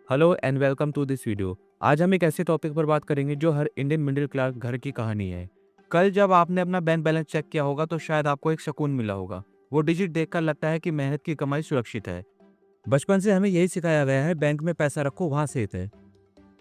Hello and welcome to this video. आज हम एक ऐसे टॉपिक पर बात करेंगे जो हर इंडियन मिडिल क्लास घर की कहानी है। कल जब आपने अपना बैंक बैलेंस चेक किया होगा तो शायद आपको एक सुकून मिला होगा। वो डिजिट देखकर लगता है कि मेहनत की कमाई सुरक्षित है। बचपन से हमें यही सिखाया गया है, बैंक में पैसा रखो वहां सेफ है।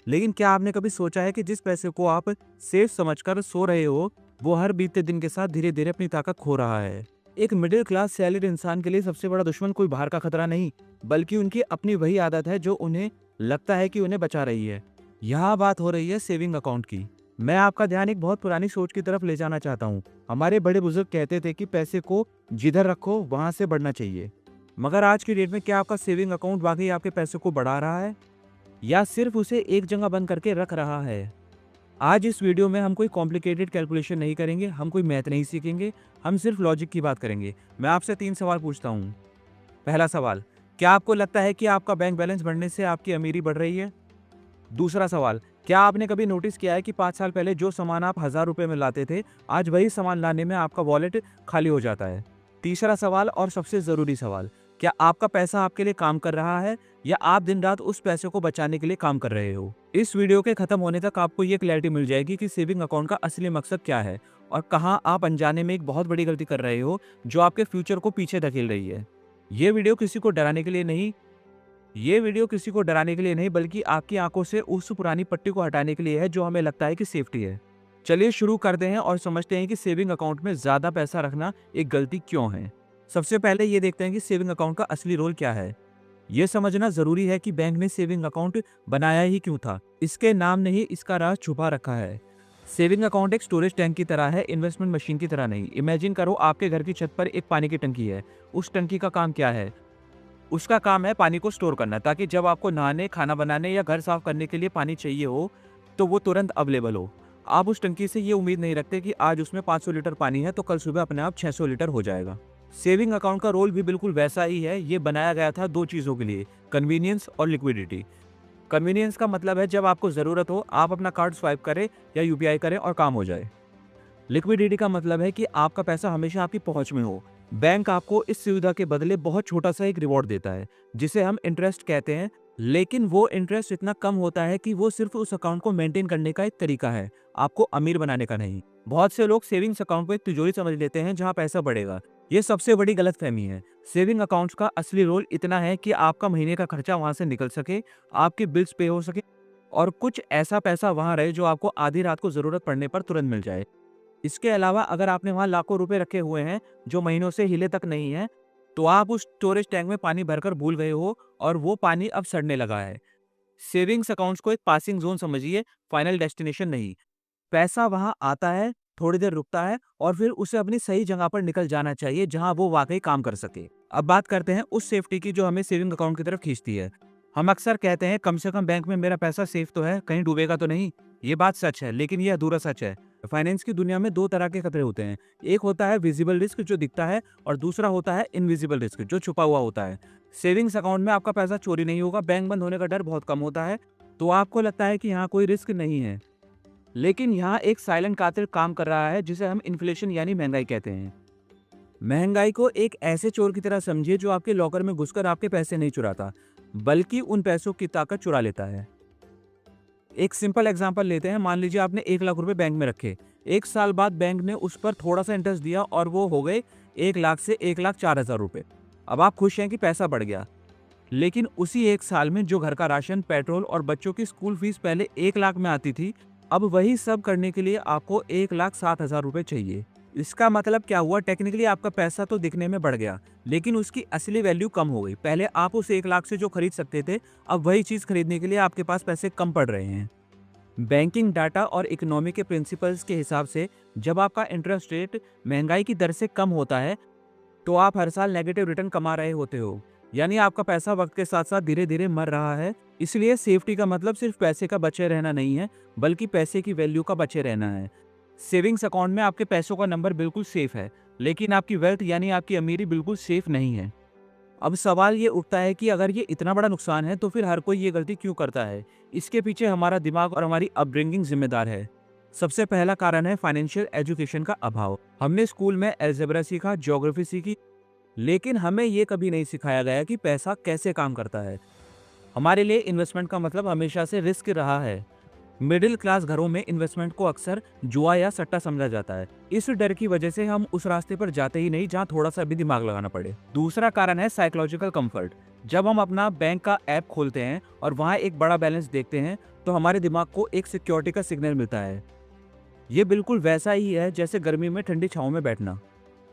लेकिन क्या आपने कभी सोचा है कि जिस पैसे को आप सेफ समझकर सो रहे हो, वो हर बीतते दिन के साथ धीरे धीरे अपनी ताकत खो रहा है। एक मिडिल क्लास सैलरी इंसान के लिए सबसे बड़ा दुश्मन कोई बाहर का खतरा नहीं, बल्कि उनकी अपनी वही आदत है जो उन्हें लगता है कि उन्हें बचा रही है। यहाँ बात हो रही है सेविंग अकाउंट की। मैं आपका ध्यान एक बहुत पुरानी सोच की तरफ ले जाना चाहता हूँ। हमारे बड़े बुजुर्ग कहते थे कि पैसे को जिधर रखो वहां से बढ़ना चाहिए। मगर आज की डेट में क्या आपका सेविंग अकाउंट वाकई आपके पैसे को बढ़ा रहा है या सिर्फ उसे एक जगह बंद करके रख रहा है? आज इस वीडियो में हम कोई कॉम्प्लिकेटेड कैलकुलेशन नहीं करेंगे, हम कोई मैथ नहीं सीखेंगे, हम सिर्फ लॉजिक की बात करेंगे। मैं आपसे 3 सवाल पूछता हूँ। पहला सवाल, क्या आपको लगता है कि आपका बैंक बैलेंस बढ़ने से आपकी अमीरी बढ़ रही है? दूसरा सवाल, क्या आपने कभी नोटिस किया है कि 5 साल पहले जो सामान आप 1000 रुपए में लाते थे, आज वही सामान लाने में आपका वॉलेट खाली हो जाता है? तीसरा सवाल और सबसे जरूरी सवाल, क्या आपका पैसा आपके लिए काम कर रहा है या आप दिन रात उस पैसे को बचाने के लिए काम कर रहे हो? इस वीडियो के खत्म होने तक आपको ये क्लैरिटी मिल जाएगी कि सेविंग अकाउंट का असली मकसद क्या है और कहाँ आप अनजाने में एक बहुत बड़ी गलती कर रहे हो जो आपके फ्यूचर को पीछे धकेल रही है। ये वीडियो किसी को डराने के लिए नहीं, बल्कि आपकी आंखों से उस पुरानी पट्टी को हटाने के लिए है जो हमें लगता है कि सेफ्टी है। चलिए शुरू करते हैं और समझते हैं कि सेविंग अकाउंट में ज्यादा पैसा रखना एक गलती क्यों है। सबसे पहले ये देखते हैं कि सेविंग अकाउंट का असली रोल क्या है। यह समझना जरूरी है कि बैंक ने सेविंग अकाउंट बनाया ही क्यों था। इसके नाम ने ही इसका राज छुपा रखा है। सेविंग अकाउंट एक स्टोरेज टैंक की तरह है, इन्वेस्टमेंट मशीन की तरह नहीं। इमेजिन करो आपके घर की छत पर एक पानी की टंकी है। उस टंकी का काम क्या है? उसका काम है पानी को स्टोर करना, ताकि जब आपको नहाने, खाना बनाने या घर साफ करने के लिए पानी चाहिए हो तो वो तुरंत अवेलेबल हो। आप उस टंकी से ये उम्मीद नहीं रखते कि आज उसमें 500 लीटर पानी है तो कल सुबह अपने आप 600 लीटर हो जाएगा। सेविंग अकाउंट का रोल भी बिल्कुल वैसा ही है। ये बनाया गया था दो चीज़ों के लिए, कन्वीनियंस और लिक्विडिटी। कन्वीनियंस का मतलब है जब आपको ज़रूरत हो आप अपना कार्ड स्वाइप करें या यूपीआई करें और काम हो जाए। लिक्विडिटी का मतलब है कि आपका पैसा हमेशा आपकी पहुंच में हो। बैंक आपको इस सुविधा के बदले बहुत छोटा सा एक रिवॉर्ड देता है जिसे हम इंटरेस्ट कहते हैं। लेकिन वो इंटरेस्ट इतना कम होता है कि वो सिर्फ उस अकाउंट को मेंटेन करने का एक तरीका है, आपको अमीर बनाने का नहीं। बहुत से लोग सेविंग्स अकाउंट को एक तिजोरी समझ लेते हैं जहां पैसा बढ़ेगा। ये सबसे बड़ी गलतफहमी है। सेविंग अकाउंट्स का असली रोल इतना है कि आपका महीने का खर्चा वहां से निकल सके, आपके बिल्स पे हो सके और कुछ ऐसा पैसा वहां रहे जो आपको आधी रात को जरूरत पड़ने पर तुरंत मिल जाए। इसके अलावा अगर आपने वहाँ लाखों रुपए रखे हुए हैं जो महीनों से हिले तक नहीं है, तो आप उस स्टोरेज टैंक में पानी भरकर भूल गए हो और वो पानी अब सड़ने लगा है। सेविंग्स अकाउंट्स को एक पासिंग जोन समझिए, फाइनल डेस्टिनेशन नहीं। पैसा वहाँ आता है, थोड़ी देर रुकता है और फिर उसे अपनी सही जगह पर निकल जाना चाहिए जहाँ वो वाकई काम कर सके। अब बात करते हैं उस सेफ्टी की जो हमें सेविंग अकाउंट की तरफ खींचती है। हम अक्सर कहते हैं कम से कम बैंक में मेरा पैसा सेफ तो है, कहीं डूबेगा तो नहीं। ये बात सच है, लेकिन ये अधूरा सच है। फाइनेंस की दुनिया में दो तरह के खतरे होते हैं। एक होता है विजिबल रिस्क जो दिखता है और दूसरा होता है इनविजिबल रिस्क जो छुपा हुआ होता है। सेविंग्स अकाउंट में आपका पैसा चोरी नहीं होगा, बैंक बंद होने का डर बहुत कम होता है, तो आपको लगता है कि यहाँ कोई रिस्क नहीं है। लेकिन यहाँ एक साइलेंट कातिल काम कर रहा है जिसे हम इन्फ्लेशन यानी महंगाई कहते हैं। महंगाई को एक ऐसे चोर की तरह समझिए जो आपके लॉकर में घुसकर आपके पैसे नहीं चुराता, बल्कि उन पैसों की ताकत चुरा लेता है। एक सिंपल एग्जांपल लेते हैं। मान लीजिए आपने 1 लाख रुपए बैंक में रखे। 1 साल बाद बैंक ने उस पर थोड़ा सा इंटरेस्ट दिया और वो हो गए 1 लाख से 1,04,000 रुपए। अब आप खुश हैं कि पैसा बढ़ गया, लेकिन उसी 1 साल में जो घर का राशन, पेट्रोल और बच्चों की स्कूल फीस पहले 1 लाख में आती थी, अब वही सब करने के लिए आपको 1,07,000 रुपए चाहिए। इसका मतलब क्या हुआ? टेक्निकली आपका पैसा तो दिखने में बढ़ गया, लेकिन उसकी असली वैल्यू कम हो गई। पहले आप उस 1 लाख से जो खरीद सकते थे, अब वही चीज खरीदने के लिए आपके पास पैसे कम पड़ रहे हैं। बैंकिंग डाटा और इकोनॉमी के प्रिंसिपल्स के हिसाब से जब आपका इंटरेस्ट रेट महंगाई की दर से कम होता है, तो आप हर साल नेगेटिव रिटर्न कमा रहे होते हो। यानी आपका पैसा वक्त के साथ साथ धीरे धीरे मर रहा है। इसलिए सेफ्टी का मतलब सिर्फ पैसे का बचे रहना नहीं है, बल्कि पैसे की वैल्यू का बचे रहना है। सेविंग्स अकाउंट में आपके पैसों का नंबर बिल्कुल सेफ है, लेकिन आपकी वेल्थ यानी आपकी अमीरी बिल्कुल सेफ नहीं है। अब सवाल ये उठता है कि अगर ये इतना बड़ा नुकसान है तो फिर हर कोई ये गलती क्यों करता है? इसके पीछे हमारा दिमाग और हमारी अपब्रिंगिंग जिम्मेदार है। सबसे पहला कारण है फाइनेंशियल एजुकेशन का अभाव। हमने स्कूल में अलजेब्रा सीखा, ज्योग्राफी सीखी, लेकिन हमें ये कभी नहीं सिखाया गया कि पैसा कैसे काम करता है। हमारे लिए इन्वेस्टमेंट का मतलब हमेशा से रिस्क रहा है। मिडिल क्लास घरों में इन्वेस्टमेंट को अक्सर जुआ या सट्टा समझा जाता है। इस डर की वजह से हम उस रास्ते पर जाते ही नहीं जहां थोड़ा सा भी दिमाग लगाना पड़े। दूसरा कारण है साइकोलॉजिकल कंफर्ट। जब हम अपना बैंक का ऐप खोलते हैं और वहां एक बड़ा बैलेंस देखते हैं तो हमारे दिमाग को एक सिक्योरिटी का सिग्नल मिलता है। ये बिल्कुल वैसा ही है जैसे गर्मी में ठंडी छांव में बैठना।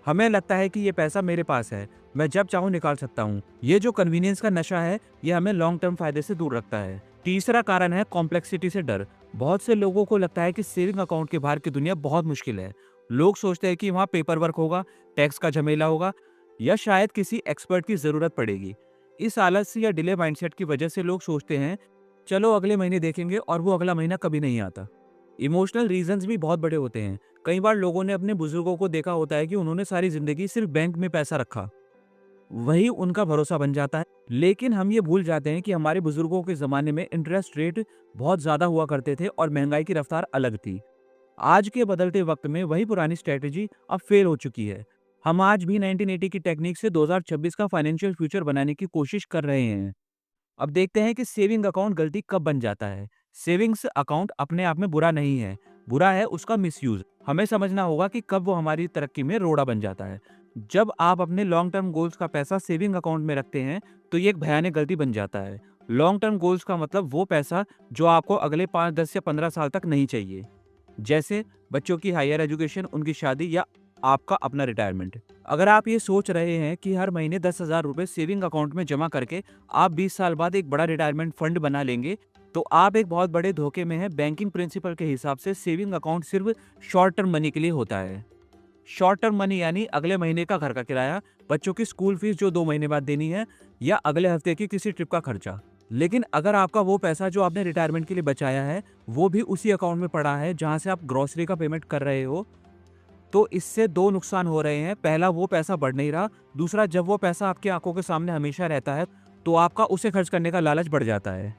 हमें लगता है कि ये पैसा मेरे पास है, मैं जब चाहूँ निकाल सकता हूँ। ये जो कन्वीनियंस का नशा है, ये हमें लॉन्ग टर्म फायदे से दूर रखता है। तीसरा कारण है कॉम्प्लेक्सिटी से डर। बहुत से लोगों को लगता है कि सेविंग अकाउंट के बाहर की दुनिया बहुत मुश्किल है। लोग सोचते हैं कि वहाँ पेपर वर्क होगा, टैक्स का झमेला होगा या शायद किसी एक्सपर्ट की जरूरत पड़ेगी। इस आलस या डिले माइंडसेट की वजह से लोग सोचते हैं चलो अगले महीने देखेंगे, और वो अगला महीना कभी नहीं आता। इमोशनल रीजंस भी बहुत बड़े होते हैं। कई बार लोगों ने अपने बुजुर्गों को देखा होता है कि उन्होंने सारी जिंदगी सिर्फ बैंक में पैसा रखा, वही उनका भरोसा बन जाता है। लेकिन हम ये भूल जाते हैं कि हमारे बुजुर्गों के ज़माने में इंटरेस्ट रेट बहुत ज़्यादा हुआ करते थे और महंगाई की रफ्तार अलग थी। आज के बदलते वक्त में वही पुरानी स्ट्रेटेजी अब फेल हो चुकी है। हम आज भी 1980 की टेक्निक से 2026 का फाइनेंशियल फ्यूचर बनाने की कोशिश कर रहे हैं। अब देखते हैं कि सेविंग अकाउंट गलती कब बन जाता है। सेविंग्स अकाउंट अपने आप में बुरा नहीं है, बुरा है उसका मिसयूज। हमें समझना होगा कि कब वो हमारी तरक्की में रोड़ा बन जाता है। जब आप अपने लॉन्ग टर्म गोल्स का पैसा सेविंग अकाउंट में रखते हैं तो ये एक भयानक गलती बन जाता है। लॉन्ग टर्म गोल्स का मतलब वो पैसा जो आपको अगले 5, 10 या 15 साल तक नहीं चाहिए, जैसे बच्चों की हायर एजुकेशन, उनकी शादी या आपका अपना रिटायरमेंट। अगर आप ये सोच रहे हैं कि हर महीने 10,000 रुपए सेविंग अकाउंट में जमा करके आप 20 साल बाद एक बड़ा रिटायरमेंट फंड बना लेंगे, तो आप एक बहुत बड़े धोखे में हैं। बैंकिंग प्रिंसिपल के हिसाब से सेविंग अकाउंट सिर्फ शॉर्ट टर्म मनी के लिए होता है। शॉर्ट टर्म मनी यानी अगले महीने का घर का किराया, बच्चों की स्कूल फीस जो 2 महीने बाद देनी है, या अगले हफ्ते की किसी ट्रिप का खर्चा। लेकिन अगर आपका वो पैसा जो आपने रिटायरमेंट के लिए बचाया है वो भी उसी अकाउंट में पड़ा है जहां से आप ग्रोसरी का पेमेंट कर रहे हो, तो इससे दो नुकसान हो रहे हैं। पहला, वो पैसा बढ़ नहीं रहा। दूसरा, जब वो पैसा आपकी आंखों के सामने हमेशा रहता है तो आपका उसे खर्च करने का लालच बढ़ जाता है।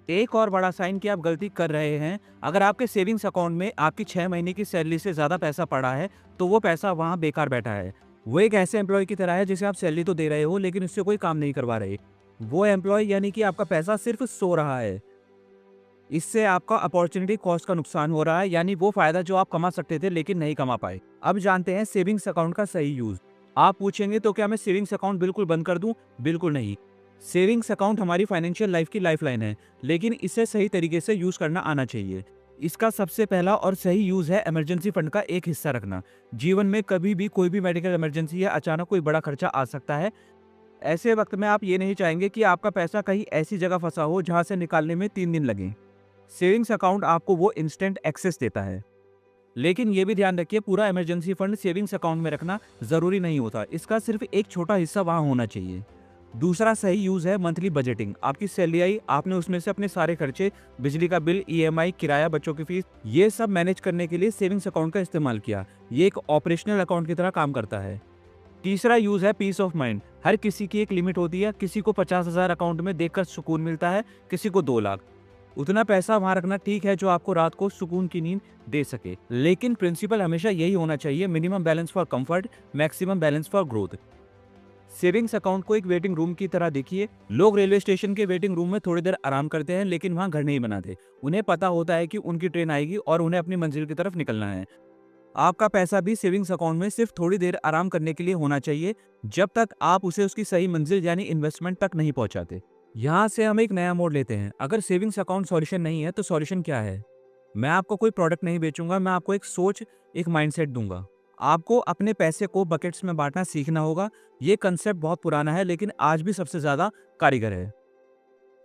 एक और बड़ा साइन कि आप गलती कर रहे हैं, अगर आपके सेविंग्स अकाउंट में आपकी 6 महीने की सैलरी से ज़्यादा पैसा पड़ा है तो वो पैसा वहाँ बेकार बैठा है। वो एक ऐसे एम्प्लॉय की तरह है जिसे आप सैलरी तो दे रहे हो लेकिन उससे कोई काम नहीं करवा रहे। वो एम्प्लॉय यानी कि आपका पैसा सिर्फ सो रहा है। इससे आपका अपॉर्चुनिटी कॉस्ट का नुकसान हो रहा है, यानी वो फायदा जो आप कमा सकते थे लेकिन नहीं कमा पाए। अब जानते हैं सेविंग्स अकाउंट का सही यूज। आप पूछेंगे तो क्या मैं सेविंग्स अकाउंट बिल्कुल बंद कर दूं? बिल्कुल नहीं। सेविंग्स अकाउंट हमारी फाइनेंशियल लाइफ की लाइफलाइन है, लेकिन इसे सही तरीके से यूज करना आना चाहिए। इसका सबसे पहला और सही यूज है इमरजेंसी फंड का एक हिस्सा रखना। जीवन में कभी भी कोई भी मेडिकल इमरजेंसी या अचानक कोई बड़ा खर्चा आ सकता है। ऐसे वक्त में आप ये नहीं चाहेंगे कि आपका पैसा कहीं ऐसी जगह फंसा हो जहां से निकालने में 3 दिन लगे। सेविंग्स अकाउंट आपको वो इंस्टेंट एक्सेस देता है। लेकिन ये भी ध्यान रखिए, पूरा इमरजेंसी फंड सेविंग्स अकाउंट में रखना जरूरी नहीं होता। इसका सिर्फ एक छोटा हिस्सा वहां होना चाहिए। दूसरा सही यूज है मंथली बजटिंग। आपकी सैलरी आई, आपने उसमें से अपने सारे खर्चे, बिजली का बिल, ईएमआई, किराया, बच्चों की फीस, ये सब मैनेज करने के लिए सेविंग्स अकाउंट का इस्तेमाल किया। ये एक ऑपरेशनल अकाउंट की तरह काम करता है। तीसरा यूज है पीस ऑफ माइंड। हर किसी की एक लिमिट होती है। किसी को 50,000 अकाउंट में देखकर सुकून मिलता है, किसी को 2 लाख। उतना पैसा वहां रखना ठीक है जो आपको रात को सुकून की नींद दे सके, लेकिन प्रिंसिपल हमेशा यही होना चाहिए, minimum balance for comfort, maximum balance for growth. Savings account को एक वेटिंग रूम की तरह देखिए। लोग रेलवे स्टेशन के वेटिंग रूम में थोड़ी देर आराम करते हैं लेकिन वहां घर नहीं बनाते। उन्हें पता होता है कि उनकी ट्रेन आएगी और उन्हें अपनी मंजिल की तरफ निकलना है। आपका पैसा भी सेविंग्स अकाउंट में सिर्फ थोड़ी देर आराम करने के लिए होना चाहिए, जब तक आप उसे उसकी सही मंजिल यानी इन्वेस्टमेंट तक नहीं पहुंचाते। यहाँ से हम एक नया मोड़ लेते हैं। अगर सेविंग्स अकाउंट सॉल्यूशन नहीं है तो सॉल्यूशन क्या है? मैं आपको कोई प्रोडक्ट नहीं बेचूंगा, मैं आपको एक सोच, एक माइंडसेट दूंगा। आपको अपने पैसे को बकेट्स में बांटना सीखना होगा। ये कंसेप्ट बहुत पुराना है लेकिन आज भी सबसे ज्यादा कारीगर है।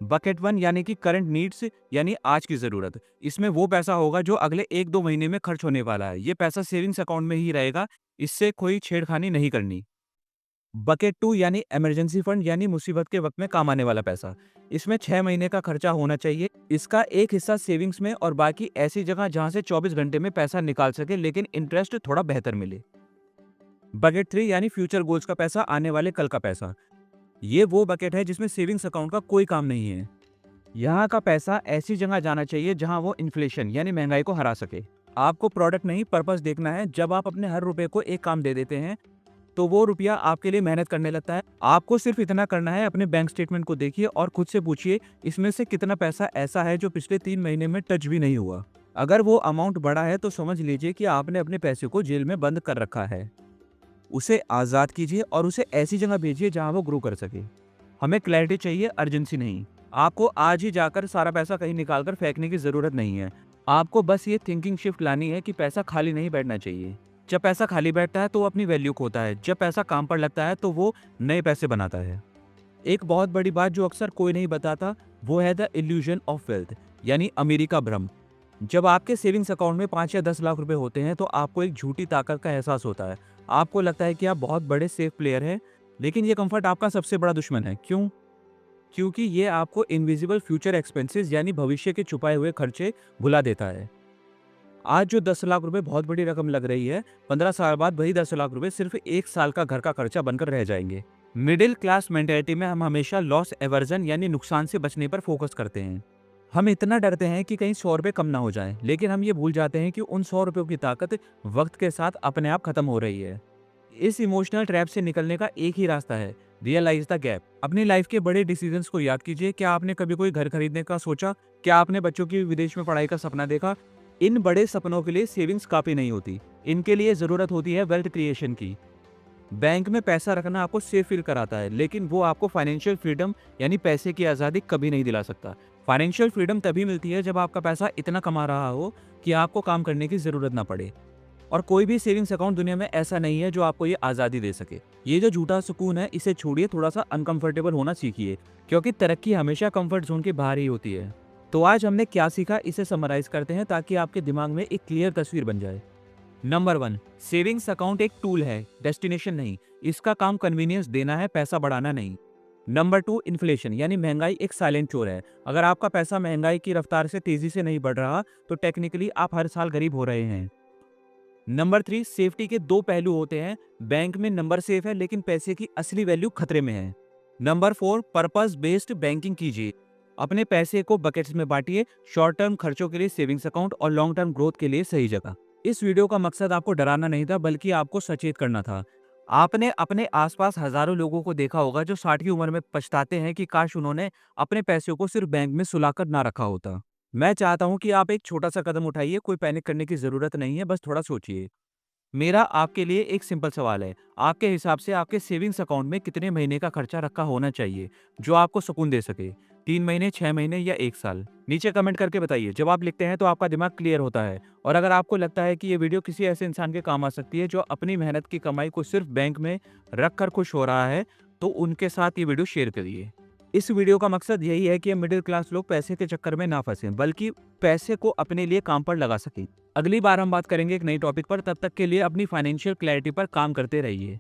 बकेट 1 यानी कि करंट नीड्स, यानी आज की जरूरत। इसमें वो पैसा होगा जो अगले 1-2 महीने में खर्च होने वाला है। ये पैसा सेविंग्स अकाउंट में ही रहेगा, इससे कोई छेड़खानी नहीं करनी। बकेट 2 यानी इमरजेंसी फंड, यानी मुसीबत के वक्त में काम आने वाला पैसा। इसमें 6 महीने का खर्चा होना चाहिए। इसका एक हिस्सा सेविंग्स में और बाकी ऐसी जगह जहां से 24 घंटे में पैसा निकाल सके लेकिन इंटरेस्ट थोड़ा बेहतर मिले। बकेट 3 यानी फ्यूचर गोल्स का पैसा, आने वाले कल का पैसा। ये वो बकेट है जिसमें सेविंग्स अकाउंट का कोई काम नहीं है। यहाँ का पैसा ऐसी जगह जाना चाहिए जहाँ वो इन्फ्लेशन यानी महंगाई को हरा सके। आपको प्रोडक्ट नहीं पर्पस देखना है। जब आप अपने हर रुपए को एक काम दे देते हैं तो वो रुपया आपके लिए मेहनत करने लगता है। आपको सिर्फ इतना करना है, अपने बैंक स्टेटमेंट को देखिए और खुद से पूछिए इसमें से कितना पैसा ऐसा है जो पिछले 3 महीने में टच भी नहीं हुआ। अगर वो अमाउंट बड़ा है तो समझ लीजिए कि आपने अपने पैसे को जेल में बंद कर रखा है। उसे आज़ाद कीजिए और उसे ऐसी जगह भेजिए जहाँ वो ग्रो कर सके। हमें क्लैरिटी चाहिए, अर्जेंसी नहीं। आपको आज ही जाकर सारा पैसा कहीं निकाल कर फेंकने की ज़रूरत नहीं है। आपको बस ये थिंकिंग शिफ्ट लानी है कि पैसा खाली नहीं बैठना चाहिए। जब पैसा खाली बैठता है तो वो अपनी वैल्यू खोता है, जब पैसा काम पर लगता है तो वो नए पैसे बनाता है। एक बहुत बड़ी बात जो अक्सर कोई नहीं बताता, वो है द इल्यूजन ऑफ वेल्थ, यानी अमीरी का भ्रम। जब आपके सेविंग्स अकाउंट में 5 या 10 लाख रुपए होते हैं तो आपको एक झूठी ताकत का एहसास होता है। आपको लगता है कि आप बहुत बड़े सेफ प्लेयर हैं, लेकिन ये कंफर्ट आपका सबसे बड़ा दुश्मन है। क्यों? क्योंकि ये आपको इनविजिबल फ्यूचर एक्सपेंसेस यानी भविष्य के छुपाए हुए खर्चे भुला देता है। आज जो 10 लाख रुपए बहुत बड़ी रकम लग रही है, 15 साल बाद वही 10 लाख रुपए सिर्फ 1 साल का घर का खर्चा बनकर रह जाएंगे। मिडिल क्लास मेंटेलिटी में हम हमेशा लॉस एवर्जन यानी नुकसान से बचने पर फोकस करते हैं। हम इतना डरते हैं कि कहीं 100 रुपए कम ना हो जाएं, लेकिन हम ये भूल जाते हैं कि उन 100 रुपयों की ताकत वक्त के साथ अपने आप खत्म हो रही है। इस इमोशनल ट्रैप से निकलने का एक ही रास्ता है, रियलाइज द गैप। अपनी लाइफ के बड़े डिसीजंस को याद कीजिए। क्या आपने कभी कोई घर खरीदने का सोचा? क्या आपने बच्चों की विदेश में पढ़ाई का सपना देखा? इन बड़े सपनों के लिए सेविंग्स काफी नहीं होती, इनके लिए जरूरत होती है वेल्थ क्रिएशन की। बैंक में पैसा रखना आपको सेफ फील कराता है, लेकिन वो आपको फाइनेंशियल फ्रीडम यानी पैसे की आज़ादी कभी नहीं दिला सकता। फाइनेंशियल फ्रीडम तभी मिलती है जब आपका पैसा इतना कमा रहा हो कि आपको काम करने की ज़रूरत ना पड़े। और कोई भी सेविंग्स अकाउंट दुनिया में ऐसा नहीं है जो आपको ये आज़ादी दे सके। ये जो झूठा सुकून है, इसे छोड़िए, थोड़ा सा अनकंफर्टेबल होना सीखिए, क्योंकि तरक्की हमेशा कंफर्ट जोन के बाहर ही होती है। तो आज हमने क्या सीखा, इसे समराइज करते हैं ताकि आपके दिमाग में एक क्लियर तस्वीर बन जाए। नंबर 1, सेविंग्स अकाउंट एक टूल है, डेस्टिनेशन नहीं। इसका काम कन्वीनियंस देना है, पैसा बढ़ाना नहीं। नंबर 2, इन्फ्लेशन यानी महंगाई एक साइलेंट चोर है। अगर आपका पैसा महंगाई की रफ्तार से तेजी से नहीं बढ़ रहा तो टेक्निकली आप हर साल गरीब हो रहे हैं। नंबर 3, सेफ्टी के दो पहलू होते हैं। बैंक में नंबर सेफ है, लेकिन पैसे की असली वैल्यू खतरे में है। नंबर 4, पर्पस बेस्ड बैंकिंग कीजिए। अपने पैसे को बकेट्स में बांटिए, शॉर्ट टर्म खर्चों के लिए सेविंग्स अकाउंट और लॉन्ग टर्म ग्रोथ के लिए सही जगह। इस वीडियो का मकसद आपको डराना नहीं था, बल्कि आपको सचेत करना था। आपने अपने आसपास हजारों लोगों को देखा होगा जो 60 की उम्र में पछताते हैं कि काश उन्होंने अपने पैसों को सिर्फ बैंक में सुलाकर ना रखा होता। मैं चाहता हूं कि आप एक छोटा सा कदम उठाइए। कोई पैनिक करने की जरूरत नहीं है, बस थोड़ा सोचिए। मेरा आपके लिए एक सिंपल सवाल है, आपके हिसाब से आपके सेविंग्स अकाउंट में कितने महीने का खर्चा रखा होना चाहिए जो आपको सुकून दे सके? 3 महीने, 6 महीने या 1 साल? नीचे कमेंट करके बताइए। जब आप लिखते हैं तो आपका दिमाग क्लियर होता है। और अगर आपको लगता है कि ये वीडियो किसी ऐसे इंसान के काम आ सकती है जो अपनी मेहनत की कमाई को सिर्फ बैंक में रख कर खुश हो रहा है, तो उनके साथ ये वीडियो शेयर करिए। इस वीडियो का मकसद यही है कि मिडिल क्लास लोग पैसे के चक्कर में ना फंसें, बल्कि पैसे को अपने लिए काम पर लगा सकें। अगली बार हम बात करेंगे एक नई टॉपिक पर। तब तक के लिए अपनी फाइनेंशियल क्लैरिटी पर काम करते रहिए।